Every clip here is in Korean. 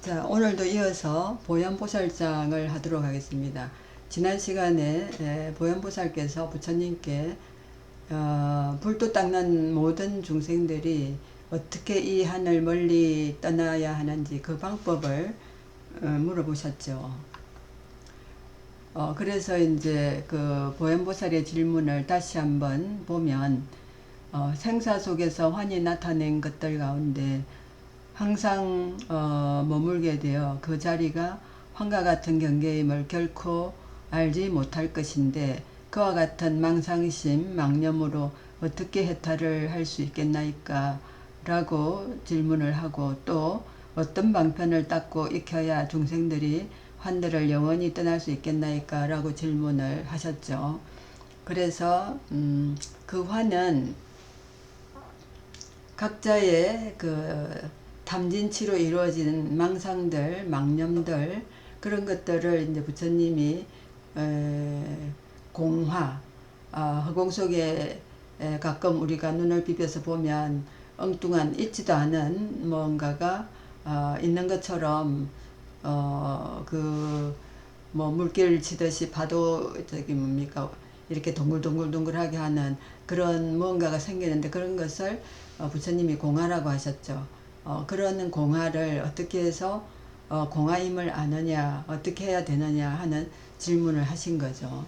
자, 오늘도 이어서 보현보살장을 하도록 하겠습니다. 지난 시간에 보현보살께서 부처님께 불도 닦는 모든 중생들이 어떻게 이 하늘 멀리 떠나야 하는지 그 방법을 물어보셨죠. 그래서 이제 그 보현보살의 질문을 다시 한번 보면 생사 속에서 환히 나타낸 것들 가운데 항상 머물게 되어 그 자리가 환과 같은 경계임을 결코 알지 못할 것인데 그와 같은 망상심, 망념으로 어떻게 해탈을 할 수 있겠나이까? 라고 질문을 하고 또 어떤 방편을 닦고 익혀야 중생들이 환들을 영원히 떠날 수 있겠나이까? 라고 질문을 하셨죠. 그래서 그 환은 각자의 그 탐진치로 이루어지는 망상들, 망념들 그런 것들을 이제 부처님이 공화, 허공 속에 가끔 우리가 눈을 비벼서 보면 엉뚱한 있지도 않은 뭔가가 있는 것처럼 그 뭐 물결 치듯이 파도 저기 뭡니까 이렇게 동글동글동글하게 하는 그런 무언가가 생기는데 그런 것을 부처님이 공화라고 하셨죠. 그런 공화를 어떻게 해서 공화임을 아느냐, 어떻게 해야 되느냐 하는 질문을 하신 거죠.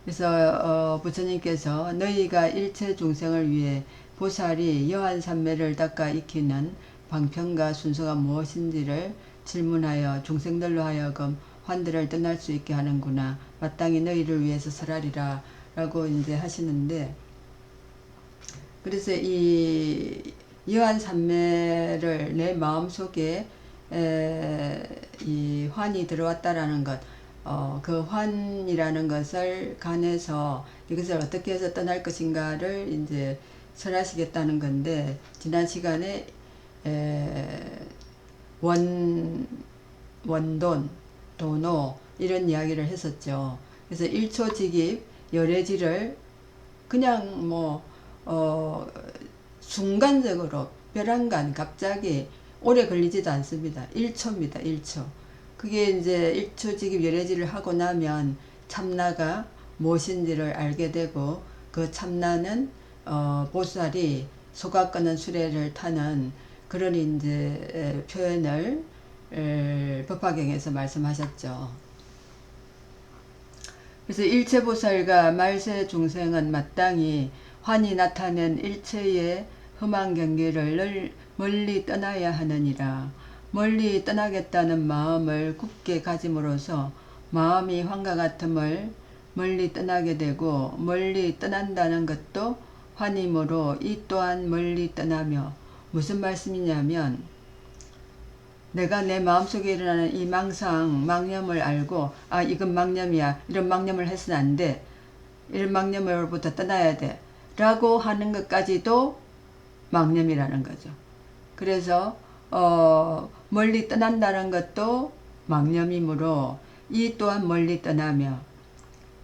그래서 부처님께서 너희가 일체 중생을 위해 보살이 여한삼매를 닦아 익히는 방편과 순서가 무엇인지를 질문하여 중생들로 하여금 환들을 떠날 수 있게 하는구나. 마땅히 너희를 위해서 설하리라 라고 이제 하시는데, 그래서 이 여한삼매를 내 마음속에 이 환이 들어왔다라는 것, 그 환이라는 것을 간해서 이것을 어떻게 해서 떠날 것인가를 이제 설하시겠다는 건데, 지난 시간에 원돈, 도노 이런 이야기를 했었죠. 그래서 일초직입 열애지를 그냥 뭐 순간적으로 벼랑간 갑자기 오래 걸리지도 않습니다. 1초입니다. 1초. 그게 이제 1초직입 열애지를 하고 나면 참나가 무엇인지를 알게 되고 그 참나는 보살이 소각거는 수레를 타는 그런 이제 표현을 법화경에서 말씀하셨죠. 그래서 일체보살과 말세중생은 마땅히 환히 나타낸 일체의 험한 경계를 멀리 떠나야 하느니라. 멀리 떠나겠다는 마음을 굳게 가짐으로써 마음이 환과 같음을 멀리 떠나게 되고, 멀리 떠난다는 것도 환이므로 이 또한 멀리 떠나며, 무슨 말씀이냐면 내가 내 마음속에 일어나는 이 망상, 망념을 알고 이건 망념이야. 이런 망념을 해서는 안 돼. 이런 망념으로부터 떠나야 돼. 라고 하는 것까지도 망념이라는 거죠. 그래서 멀리 떠난다는 것도 망념이므로 이 또한 멀리 떠나며,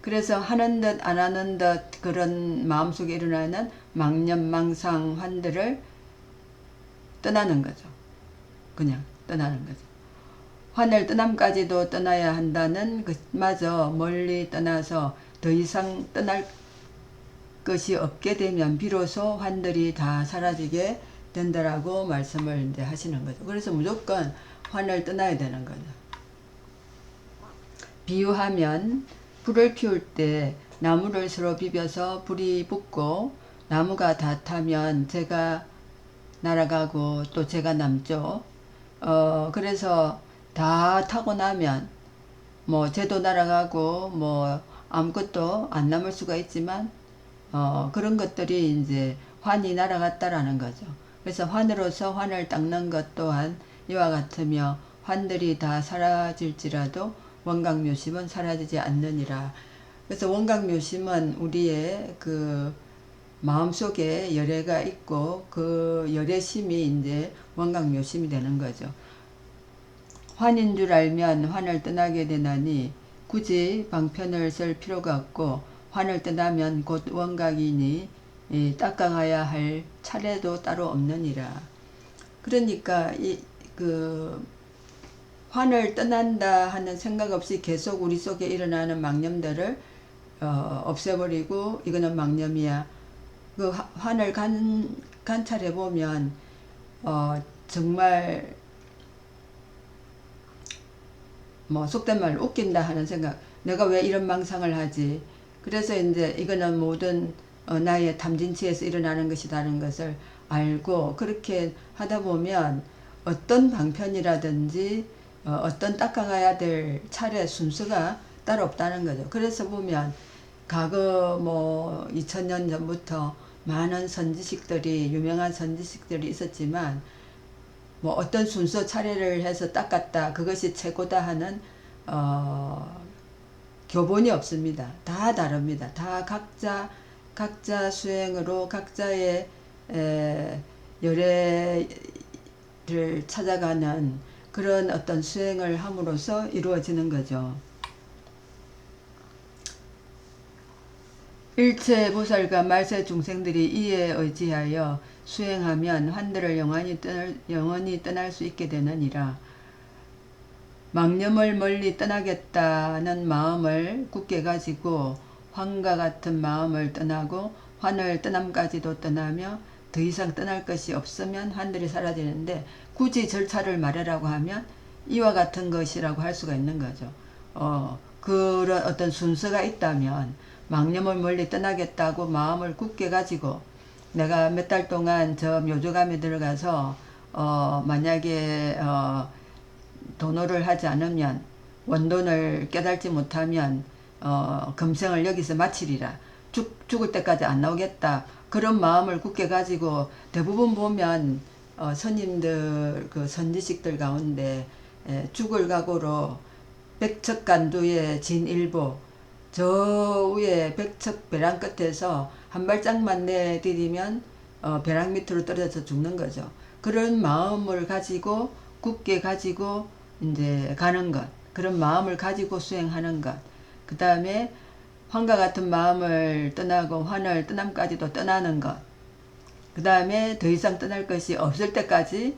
그래서 하는 듯 안 하는 듯 그런 마음속에 일어나는 망념, 망상, 환들을 떠나는 거죠. 그냥 떠나는 거죠. 환을 떠남까지도 떠나야 한다는 것마저 멀리 떠나서 더 이상 떠날 것이 없게 되면 비로소 환들이 다 사라지게 된다라고 말씀을 이제 하시는 거죠. 그래서 무조건 환을 떠나야 되는 거죠. 비유하면 불을 피울 때 나무를 서로 비벼서 불이 붙고 나무가 다 타면 재가 날아가고 또 재가 남죠. 그래서 다 타고 나면 뭐 재도 날아가고 뭐 아무것도 안 남을 수가 있지만 그런 것들이 이제 환이 날아갔다라는 거죠. 그래서 환으로서 환을 닦는 것 또한 이와 같으며 환들이 다 사라질지라도 원각묘심은 사라지지 않느니라. 그래서 원각묘심은 우리의 그 마음속에 열애가 있고 그 열애심이 이제 원각묘심이 되는 거죠. 환인 줄 알면 환을 떠나게 되나니 굳이 방편을 쓸 필요가 없고 환을 떠나면 곧 원각이니 닦아가야 할 차례도 따로 없느니라. 그러니까 그 환을 떠난다 하는 생각 없이 계속 우리 속에 일어나는 망념들을 없애버리고 이거는 망념이야. 그 환을 관찰해 보면 정말 뭐 속된 말로 웃긴다 하는 생각, 내가 왜 이런 망상을 하지? 그래서 이제 이거는 모든 나의 탐진치에서 일어나는 것이라는 것을 알고 그렇게 하다 보면 어떤 방편이라든지 어떤 닦아가야 될 차례 순서가 따로 없다는 거죠. 그래서 보면 과거 뭐 2000년 전부터 많은 선지식들이, 유명한 선지식들이 있었지만 뭐 어떤 순서 차례를 해서 닦았다, 그것이 최고다 하는 교본이 없습니다. 다 다릅니다. 다 각자 수행으로 각자의 열애를 찾아가는 그런 어떤 수행을 함으로써 이루어지는 거죠. 일체 보살과 말세 중생들이 이에 의지하여 수행하면 환들을 영원히 떠날 수 있게 되느니라. 망념을 멀리 떠나겠다는 마음을 굳게 가지고 환과 같은 마음을 떠나고 환을 떠남까지도 떠나며 더 이상 떠날 것이 없으면 환들이 사라지는데, 굳이 절차를 말하라고 하면 이와 같은 것이라고 할 수가 있는 거죠. 그런 어떤 순서가 있다면 망념을 멀리 떠나겠다고 마음을 굳게 가지고 내가 몇 달 동안 저 묘조감에 들어가서 만약에 도노를 하지 않으면, 원돈을 깨달지 못하면 금생을 여기서 마치리라, 죽을 때까지 안 나오겠다, 그런 마음을 굳게 가지고 대부분 보면 스님들, 그 선지식들 가운데 죽을 각오로 백척간두의 진일보, 저 위에 백척 벼랑 끝에서 한 발짝만 내디디면 벼랑 밑으로 떨어져 죽는 거죠. 그런 마음을 가지고 굳게 가지고 이제 가는 것, 그런 마음을 가지고 수행하는 것, 그 다음에 환과 같은 마음을 떠나고 환을 떠남까지도 떠나는 것, 그 다음에 더 이상 떠날 것이 없을 때까지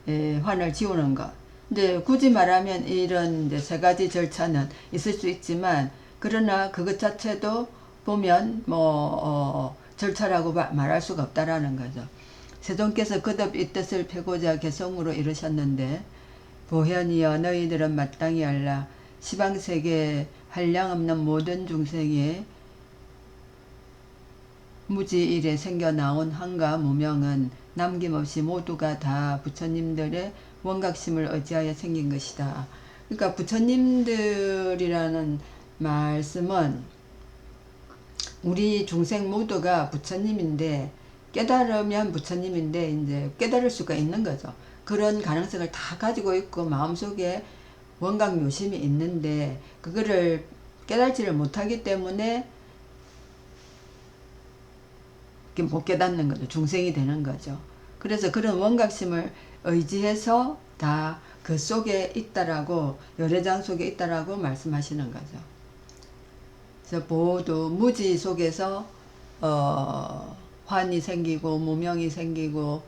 환을 지우는 것. 이제 굳이 말하면 이런 이제 세 가지 절차는 있을 수 있지만, 그러나 그것 자체도 보면 뭐 절차라고 말할 수가 없다라는 거죠. 세존께서 거듭 이 뜻을 펴고자 개성으로 이르셨는데, 보현이여 너희들은 마땅히 알라. 시방세계 한량없는 모든 중생의 무지일에 생겨나온 한과 무명은 남김없이 모두가 다 부처님들의 원각심을 의지하여 생긴 것이다. 그러니까 부처님들이라는 말씀은 우리 중생 모두가 부처님인데, 깨달으면 부처님인데 이제 깨달을 수가 있는 거죠. 그런 가능성을 다 가지고 있고 마음속에 원각 묘심이 있는데 그거를 깨달지를 못하기 때문에 못 깨닫는 거죠. 중생이 되는 거죠. 그래서 그런 원각심을 의지해서 다 그 속에 있다라고, 열애장 속에 있다라고 말씀하시는 거죠. 그래서 모두 무지 속에서 환이 생기고 무명이 생기고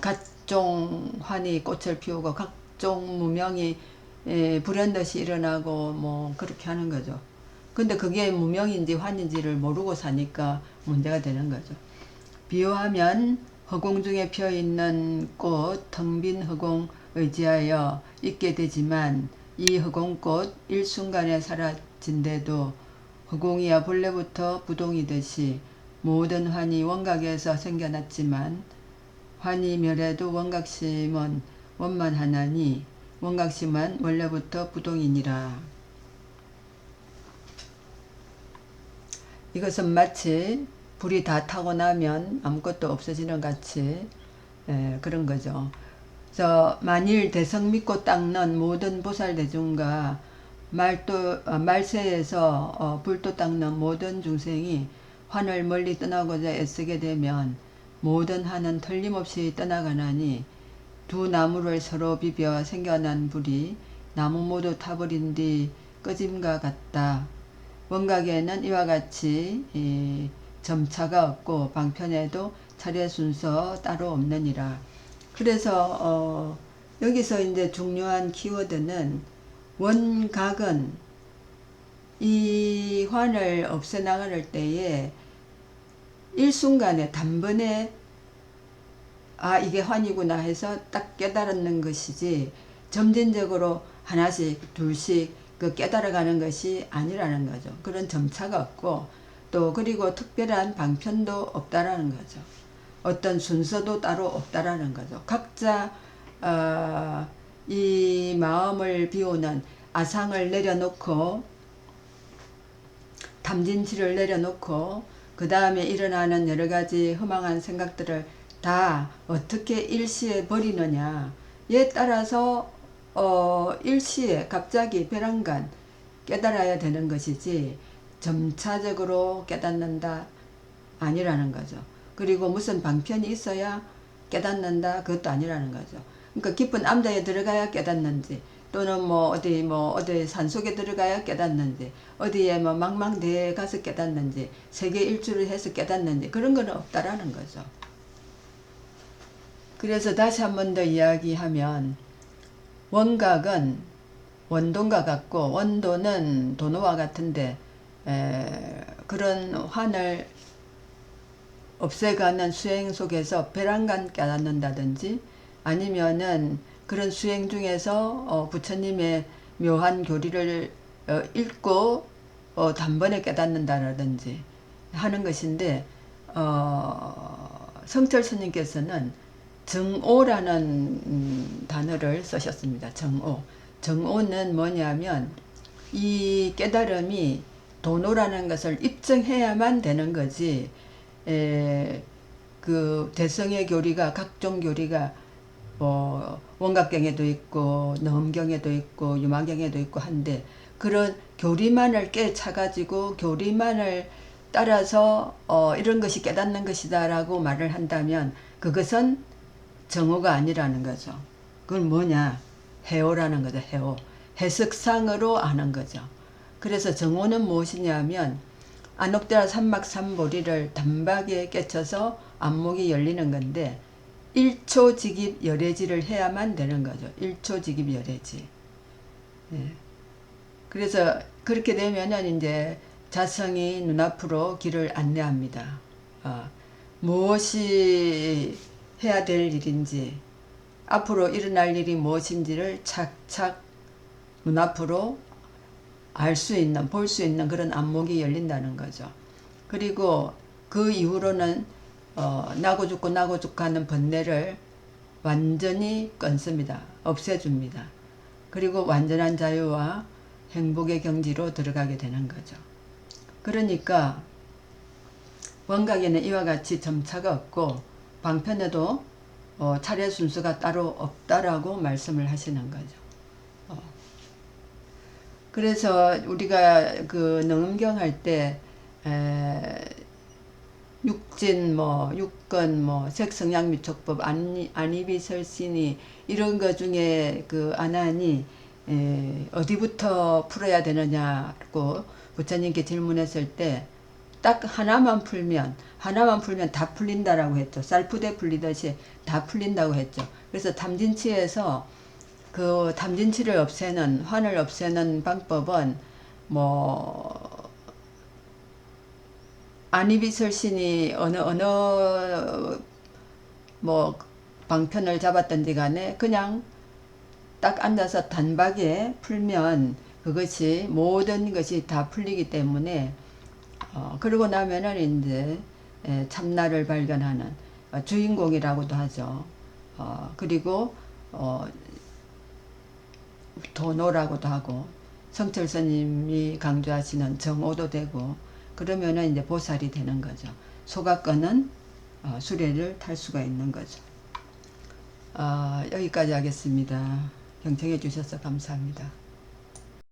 각종 환이 꽃을 피우고 각종 무명이 불현듯이 일어나고 그렇게 하는 거죠. 근데 그게 무명인지 환인지를 모르고 사니까 문제가 되는 거죠. 비유하면 허공 중에 피어있는 꽃, 텅 빈 허공 의지하여 있게 되지만 이 허공꽃 일순간에 사라진데도 허공이야 본래부터 부동이듯이 모든 환이 원각에서 생겨났지만 환이 멸해도 원각심은 원만하나니 원각심은 원래부터 부동이니라. 이것은 마치 불이 다 타고 나면 아무것도 없어지는 같이 그런 거죠. 그래서 만일 대성 믿고 닦는 모든 보살대중과 말세에서 불도 닦는 모든 중생이 환을 멀리 떠나고자 애쓰게 되면 모든 환은 틀림없이 떠나가나니, 두 나무를 서로 비벼 생겨난 불이 나무 모두 타버린 뒤 꺼짐과 같다. 원각에는 이와 같이 점차가 없고 방편에도 차례 순서 따로 없느니라. 그래서 여기서 이제 중요한 키워드는 원각은 이 환을 없애나갈 때에 일순간에 단번에 아 이게 환이구나 해서 딱 깨달는 것이지 점진적으로 하나씩 둘씩 그 깨달아가는 것이 아니라는 거죠. 그런 점차가 없고 또 그리고 특별한 방편도 없다라는 거죠. 어떤 순서도 따로 없다라는 거죠. 각자 이 마음을 비우는 아상을 내려놓고 탐진치를 내려놓고 그 다음에 일어나는 여러가지 허망한 생각들을 다 어떻게 일시에 버리느냐에 따라서 일시에 갑자기 벼랑간 깨달아야 되는 것이지 점차적으로 깨닫는다 아니라는 거죠. 그리고 무슨 방편이 있어야 깨닫는다 그것도 아니라는 거죠. 그러니까 깊은 암자에 들어가야 깨닫는지 또는 어디 산속에 들어가야 깨닫는지 어디에 망망대해에 가서 깨닫는지 세계 일주를 해서 깨닫는지 그런 거는 없다라는 거죠. 그래서 다시 한 번 더 이야기하면 원각은 원동과 같고 원도는 도노와 같은데 그런 환을 없애가는 수행 속에서 벼랑간 깨닫는다든지 아니면은 그런 수행 중에서 부처님의 묘한 교리를 읽고 단번에 깨닫는다라든지 하는 것인데 성철 스님께서는 정오라는 단어를 쓰셨습니다. 정오. 정오는 뭐냐면 이 깨달음이 도노라는 것을 입증해야만 되는 거지 그 대성의 교리가 각종 교리가 원각경에도 있고 너음경에도 있고 유마경에도 있고 한데 그런 교리만을 깨차가지고 교리만을 따라서 이런 것이 깨닫는 것이다 라고 말을 한다면 그것은 정오가 아니라는 거죠. 그건 뭐냐? 해오라는 거죠. 해오. 해석상으로 아는 거죠. 그래서 정오는 무엇이냐면 안옥대라 삼막삼보리를 단박에 깨쳐서 안목이 열리는 건데 1초 직입 열애지를 해야만 되는 거죠. 1초 직입 열애지. 예. 그래서 그렇게 되면은 이제 자성이 눈앞으로 길을 안내합니다. 무엇이 해야 될 일인지 앞으로 일어날 일이 무엇인지를 착착 눈앞으로 알 수 있는 볼 수 있는 그런 안목이 열린다는 거죠. 그리고 그 이후로는 나고 죽고 나고 죽고 하는 번뇌를 완전히 끊습니다. 없애줍니다. 그리고 완전한 자유와 행복의 경지로 들어가게 되는 거죠. 그러니까 원각에는 이와 같이 점차가 없고 방편에도 차례 순서가 따로 없다라고 말씀을 하시는 거죠. 그래서 우리가 그 능음경 할 때 육진 육건 색성양미촉법 안이비설신이 이런 것 중에 그 안하니 어디부터 풀어야 되느냐고 부처님께 질문했을 때 딱 하나만 풀면 다 풀린다라고 했죠. 쌀푸대 풀리듯이 다 풀린다고 했죠. 그래서 탐진치에서 그 탐진치를 없애는 환을 없애는 방법은 안이비설신이 어느 방편을 잡았든지 간에 그냥 딱 앉아서 단박에 풀면 그것이 모든 것이 다 풀리기 때문에 그러고 나면은 이제 참나를 발견하는 주인공이라고도 하죠. 그리고 도노라고도 하고 성철 스님이 강조하시는 정오도 되고 그러면은 이제 보살이 되는 거죠. 소각권은 수레를 탈 수가 있는 거죠. 여기까지 하겠습니다. 경청해 주셔서 감사합니다.